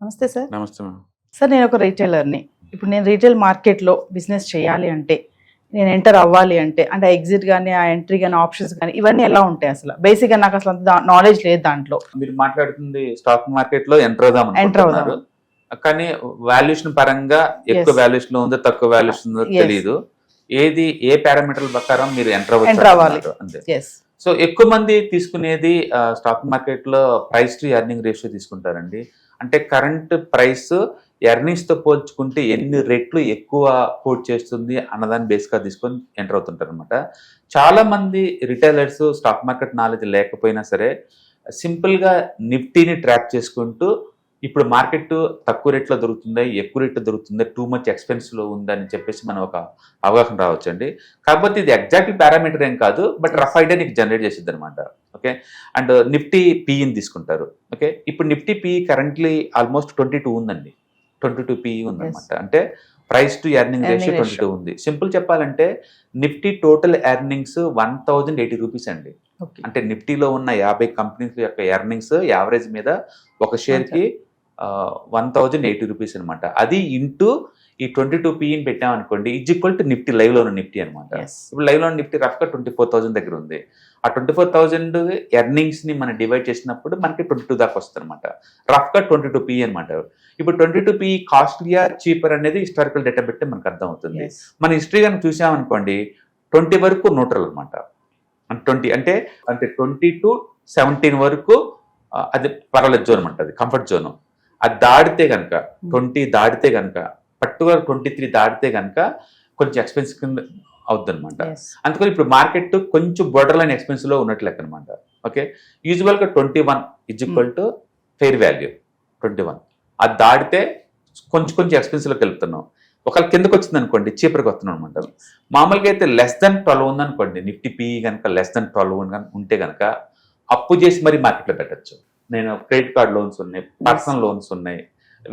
నమస్తే సార్. నమస్తే madam. Sir నేను ఒక రీటైలర్ని. ఇప్పుడు నేను రీటైల్ మార్కెట్లో బిజినెస్ చేయాలి అంటే, నేను ఎంటర్ అవ్వాలి అంటే ఎగ్జిట్ కానీ, ఆ ఎంట్రీ కానీ, ఆప్షన్స్ కానీ ఇవన్నీ ఎలా ఉంటాయి అసలు? బేసిక్గా నాకు అసలు అంత నాలెడ్జ్ లేదు దాంట్లో. మీరు మాట్లాడుతుంది స్టాక్ మార్కెట్ లో ఎంటర్ అవుదాం, కానీ వాల్యుయేషన్ పరంగా ఎక్కువ వాల్యుయేషన్ లో ఉందో తక్కువ వాల్యుయేషన్ ఉందో తెలియదు. ఏది ఏ పారామీటర్ల ప్రకారం మీరు ఎంటర్ అవ్వాలి అంతే. సో ఎక్కువ మంది తీసుకునేది స్టాక్ మార్కెట్ లో ప్రైస్ టు ఎర్నింగ్ రేషియో తీసుకుంటారండి. అంటే కరెంట్ ప్రైస్ ఎర్నింగ్స్ తో పోల్చుకుంటే ఎన్ని రెట్లు ఎక్కువ కోట్ చేస్తుంది అన్నదాన్ని బేస్ గా తీసుకొని ఎంటర్ అవుతుంటారు అనమాట. చాలా మంది రిటైలర్స్ స్టాక్ మార్కెట్ నాలెడ్జ్ లేకపోయినా సరే సింపుల్ గా నిఫ్టీని ట్రాక్ చేసుకుంటూ ఇప్పుడు మార్కెట్ తక్కువ రేట్లో దొరుకుతుంది, ఎక్కువ రేట్లో దొరుకుతుంది, టూ మచ్ ఎక్స్పెన్స్ లో ఉందని చెప్పేసి మనం ఒక అవగాహన రావచ్చు అండి. కాకపోతే ఇది ఎగ్జాక్ట్లీ పారామీటర్ ఏం కాదు, బట్ రఫ్ ఐడియా నీకు జనరేట్ చేసిద్ది అనమాట. ఓకే, అండ్ నిఫ్టీ పీఈని తీసుకుంటారు. ఓకే, ఇప్పుడు నిఫ్టీ పీఈ కరెంట్లీ ఆల్మోస్ట్ 22 ఉందండి. 22 పీఈ ఉందన్నమాట. అంటే ప్రైస్ టు ఎర్నింగ్ రేషియో 22 ఉంది. సింపుల్ చెప్పాలంటే నిఫ్టీ టోటల్ ఎర్నింగ్స్ 1080 రూపీస్ అండి. అంటే నిఫ్టీలో ఉన్న 50 కంపెనీస్ యొక్క ఎర్నింగ్స్ యావరేజ్ మీద ఒక షేర్ కి 1080 రూపీస్ అనమాట. అది ఇంటూ ఈ 22 పీఈని పెట్టామనుకోండి, is equal to Nifty live లో ఉన్న నిఫ్టీ అనమాట. ఇప్పుడు లైవ్ లో నిఫ్టీ రఫ్ గా 24,000 దగ్గర ఉంది. ఆ 24,000 ఎర్నింగ్స్ ని మనం డివైడ్ చేసినప్పుడు మనకి 22 దాకా వస్తుంది అనమాట. రఫ్ గా 22 పీఈ అనమాట. ఇప్పుడు 22 పీఈ కాస్ట్లీయా చీపర్ అనేది హిస్టారికల్ డేటా పెట్టి మనకు అర్థం అవుతుంది. మన హిస్టరీ కనుక చూసామనుకోండి 20 వరకు న్యూట్రల్ అనమాట. 20 అంటే 20 to 17 వరకు అది పర్వాలేదు జోన్ అనమాట, అది కంఫర్ట్ జోన్. అది దాడితే కనుక 20 దాడితే కనుక పర్టికులర్ 23 దాడితే కనుక కొంచెం ఎక్స్పెన్స్ కింద అవుద్ది అనమాట. అందుకని ఇప్పుడు మార్కెట్ కొంచెం బోర్డర్ లైన్ ఎక్స్పెన్స్ లో ఉన్నట్లు లెక్క అనమాట. ఓకే, యూజువల్ గా 21 is equal to fair value 21. అది దాడితే కొంచెం ఎక్స్పెన్స్ లోకి వెళ్తున్నాం. ఒకవేళ కిందకు వచ్చింది అనుకోండి చీపర్కి వస్తున్నాం అనమాట. మామూలుగా అయితే లెస్ దెన్ 12 ఉందనుకోండి, నిఫ్టీ పీఈ కనుక లెస్ దెన్ 12 ఉంటే కనుక అప్పు చేసి మరీ మార్కెట్లో పెట్టచ్చు. నేను క్రెడిట్ కార్డ్ లోన్స్ ఉన్నాయి, పర్సనల్ లోన్స్ ఉన్నాయి,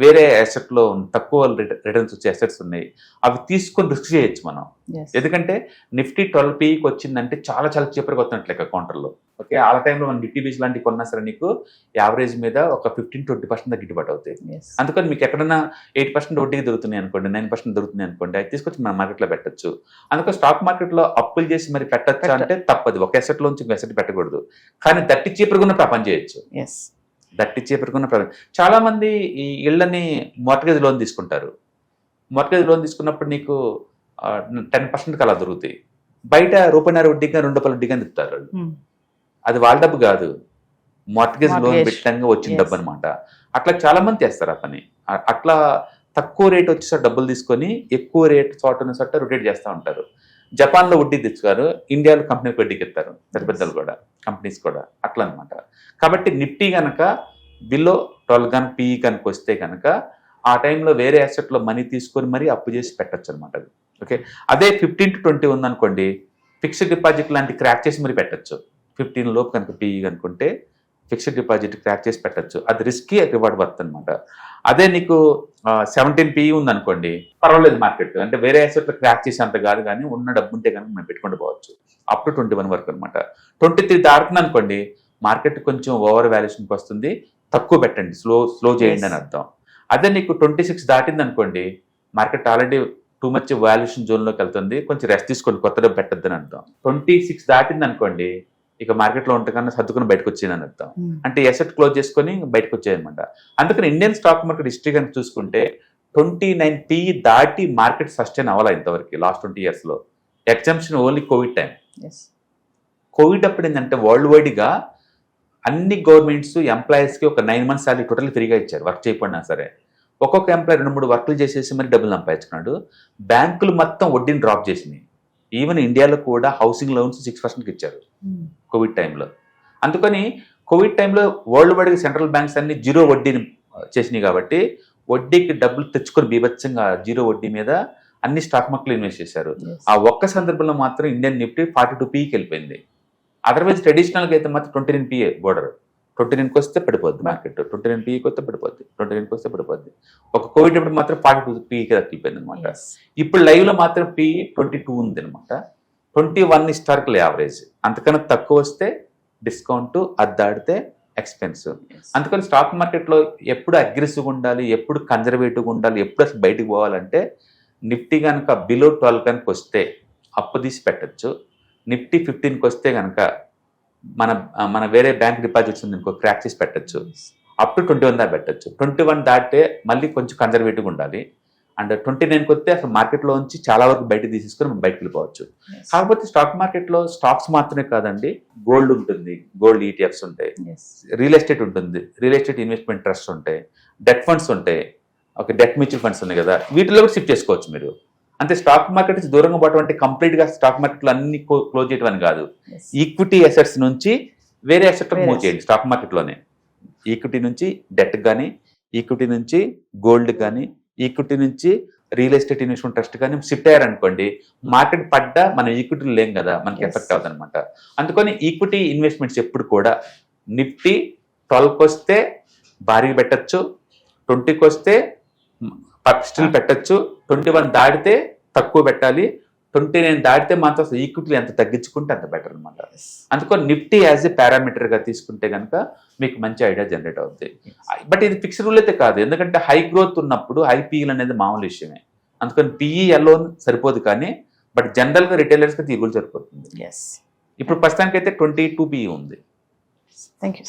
వేరే అసెట్ లో తక్కువ రిటర్న్స్ వచ్చే అసెట్స్ ఉన్నాయి, అవి తీసుకొని రిస్క్ చేయొచ్చు మనం. ఎందుకంటే నిఫ్టీ 12 పీఈకి వచ్చిందంటే చాలా చీపర్గా వస్తున్నట్లే కౌంటర్లో. ఓకే, ఆ టైంలో మనం నిఫ్టీ బీచ్ లాంటివి కొన్నా సరే నీకు యావరేజ్ మీద ఒక 15-20% గిట్టుబాటు అవుతాయి. అందుకని మీకు ఎక్కడైనా 8% వడ్డీకి దొరుకుతున్నాయి అనుకోండి, 9% దొరుకుతున్నాయి అనుకోండి, అది తీసుకొచ్చి మన మార్కెట్లో పెట్టచ్చు. అందుకని స్టాక్ మార్కెట్లో అప్పులు చేసి మరి పెట్టచ్చు అంటే తప్పదు. ఒక అసెట్ లోంచి ఇంకో అసెట్ పెట్టకూడదు, కానీ దట్టి చీపర్గా ఉన్న పని చేయొచ్చు. దట్టి చీపర్కున్న చాలా మంది ఈ ఇళ్ళని మార్ట్గేజ్ లోన్ తీసుకుంటారు. మార్ట్గేజ్ లోన్ తీసుకున్నప్పుడు నీకు 10% అలా దొరుకుతాయి. బయట రూపాయన్నర వడ్డీగా 2 రూపాయల వడ్డీగా ఇస్తారు. అది వాళ్ళ డబ్బు కాదు, మార్ట్గేజ్ లోన్ పెట్టంగా వచ్చిన డబ్బు అనమాట. అట్లా చాలా మంది చేస్తారు ఆ పని. అట్లా తక్కువ రేట్ వచ్చేసరి డబ్బులు తీసుకొని ఎక్కువ రేట్ చోట రొటేట్ చేస్తూ ఉంటారు. జపాన్లో వడ్డీ తెచ్చుకారు, ఇండియాలో కంపెనీకి వడ్డీకి ఇస్తారు పెద్దలు కూడా, కంపెనీస్ కూడా అట్లా అనమాట. కాబట్టి నిఫ్టీ కనుక బిలో 12 కానీ పీఈ కనుక వస్తే కనుక ఆ టైంలో వేరే అసెట్లో మనీ తీసుకొని మరీ అప్పు చేసి పెట్టచ్చు అనమాట. అది ఓకే. అదే 15 to 20 ఉందనుకోండి, ఫిక్స్డ్ డిపాజిట్ లాంటి క్రాక్ చేసి మరీ పెట్టచ్చు. 15 లోపు కనుక పీఈ కనుకుంటే ఫిక్స్డ్ డిపాజిట్ క్రాక్ చేసి పెట్టచ్చు. అది రిస్కీ, రివార్డ్ వర్త్ అనమాట. అదే నీకు 17 పీఈ ఉందనుకోండి, పర్వాలేదు మార్కెట్, అంటే వేరే అసెట్లో క్రాక్ చేసి అంత కాదు, కానీ ఉన్న డబ్బు ఉంటే కనుక మనం పెట్టుకుంటూ పోవచ్చు. అప్ టు 21 వరకు అనమాట. 23 దాటుతుంది అనుకోండి, మార్కెట్ కొంచెం ఓవర్ వాల్యుయేషన్కి వస్తుంది, తక్కువ పెట్టండి, స్లో చేయండి అని అర్థం. అదే నీకు 26 దాటింది అనుకోండి, market already too much valuation జోన్లోకి వెళ్తుంది, కొంచెం రెస్ట్ తీసుకోండి, కొత్త డబ్బు పెట్టద్దని అర్థం. 26 దాటింది అనుకోండి, ఇక మార్కెట్లో ఉంటే కన్నా సర్దుకుని బయటకు వచ్చేయని అర్థం. అంటే ఎసెట్ క్లోజ్ చేసుకొని బయటకు వచ్చాయనమాట. అందుకని ఇండియన్ స్టాక్ మార్కెట్ హిస్టరీ కనుక చూసుకుంటే 29 పీఈ దాటి మార్కెట్ సస్టైన్ అవ్వాలి ఇంతవరకు లాస్ట్ 20 years లో. Exemption only Covid time. Covid అప్పుడు ఏంటంటే వరల్డ్ వైడ్గా అన్ని గవర్నమెంట్స్ ఎంప్లాయీస్కి ఒక 9 months సాలరీ టోటల్ ఫ్రీగా ఇచ్చారు, వర్క్ చేయకపోయినా సరే. ఒక్కొక్క ఎంప్లాయీ 2-3 వర్కులు చేసేసి మరి డబ్బులు సంపాదించుకున్నాడు. బ్యాంకులు మొత్తం వడ్డీని డ్రాప్ చేసినాయి. ఈవెన్ ఇండియాలో కూడా హౌసింగ్ లోన్స్ 6%కి ఇచ్చారు కోవిడ్ టైంలో. అందుకని కోవిడ్ టైంలో వరల్డ్ వైడ్గా సెంట్రల్ బ్యాంక్స్ అన్ని జీరో వడ్డీని చేసినాయి. కాబట్టి వడ్డీకి డబ్బులు తెచ్చుకొని బీభత్సంగా జీరో వడ్డీ మీద అన్ని స్టాక్ మార్కెట్లో ఇన్వెస్ట్ చేశారు. ఆ ఒక్క సందర్భంలో మాత్రం ఇండియన్ నిఫ్టీ 42 పీఈకి వెళ్ళిపోయింది. అదర్వైజ్ ట్రెడిషనల్గా అయితే మాత్రం 29 పీఏ బోర్డర్. 29కి వస్తే పడిపోద్ది మార్కెట్, 29 పీఈకి వస్తే పడిపోద్ది, 29కి వస్తే పడిపోద్ది. ఒక కోవిడ్ అప్పుడు మాత్రం 42 పీఈకి తగ్గిపోయింది అనమాట. ఇప్పుడు లైవ్ లో మాత్రం పీఈ 22 ఉంది అనమాట. 21 హిస్టారికల్ యావరేజ్. అంతకన్నా తక్కువ వస్తే డిస్కౌంట్, అది దాడితే ఎక్స్పెన్స్. అందుకని స్టాక్ మార్కెట్లో ఎప్పుడు అగ్రెసివ్గా ఉండాలి, ఎప్పుడు కన్జర్వేటివ్గా ఉండాలి, ఎప్పుడు అసలు బయటకు పోవాలంటే నిఫ్టీ కనుక బిలో 12 కనుక వస్తే అప్పు తీసి పెట్టచ్చు. నిఫ్టీ 15కి వస్తే కనుక మన వేరే బ్యాంక్ డిపాజిట్స్ ఉంది ఇంకో క్రాక్ చేసి పెట్టచ్చు. అప్ టు 21 దాకా పెట్టచ్చు. 21 దాటితే మళ్ళీ కొంచెం కన్జర్వేటివ్గా ఉండాలి. అండ్ 29కి వస్తే అసలు మార్కెట్లో నుంచి చాలా వరకు బయట తీసేసుకొని మనం బయటకు వెళ్ళిపోవచ్చు. కాకపోతే స్టాక్ మార్కెట్లో స్టాక్స్ మాత్రమే కాదండి, గోల్డ్ ఉంటుంది, గోల్డ్ ఈటీఎఫ్స్ ఉంటాయి, రియల్ ఎస్టేట్ ఉంటుంది, రియల్ ఎస్టేట్ ఇన్వెస్ట్మెంట్ ట్రస్ట్ ఉంటాయి, డెట్ ఫండ్స్ ఉంటాయి, డెట్ మ్యూచువల్ ఫండ్స్ ఉన్నాయి కదా, వీటిలో కూడా షిఫ్ట్ చేసుకోవచ్చు మీరు. అంటే స్టాక్ మార్కెట్ నుంచి దూరంగా పోవడం అంటే కంప్లీట్గా స్టాక్ మార్కెట్లో అన్ని క్లోజ్ చేయడం అని కాదు. ఈక్విటీ అసెట్స్ నుంచి వేరే అసెట్ మూవ్ చేయండి స్టాక్ మార్కెట్లోనే. ఈక్విటీ నుంచి డెట్ కానీ, ఈక్విటీ నుంచి గోల్డ్ కానీ, ఈక్విటీ నుంచి రియల్ ఎస్టేట్ ఇన్వెస్ట్మెంట్ ట్రస్ట్ కానీ షిఫ్ట్ అయ్యారనుకోండి, మార్కెట్ పడ్డా మనం ఈక్విటీలు లేం కదా, మనకి ఎఫెక్ట్ అవుతుంది అనమాట. అందుకని ఈక్విటీ ఇన్వెస్ట్మెంట్స్ ఎప్పుడు కూడా నిఫ్టీ 12కి వస్తే భారీగా పెట్టచ్చు, 20కి వస్తే స్టిల్ పెట్టచ్చు, 21 దాటితే తక్కువ పెట్టాలి, 29 దాటితే మాత్రం ఈక్విటీలు ఎంత తగ్గించుకుంటే అంత బెటర్ అనమాట. అందుకని నిఫ్టీ యాజ్ ఏ పారామీటర్గా తీసుకుంటే కనుక మీకు మంచి ఐడియా జనరేట్ అవుతుంది. బట్ ఇది ఫిక్స్డ్ రూల్ అయితే కాదు, ఎందుకంటే హై గ్రోత్ ఉన్నప్పుడు హై పీఈలు అనేది మామూలు విషయమే. అందుకని పీఈ అలోన్ సరిపోదు, కానీ బట్ జనరల్గా రిటైలర్స్కి ఈ రూల్ సరిపోతుంది. ఇప్పుడు ప్రస్తుతానికి అయితే 22 పీఈ ఉంది. Thank you.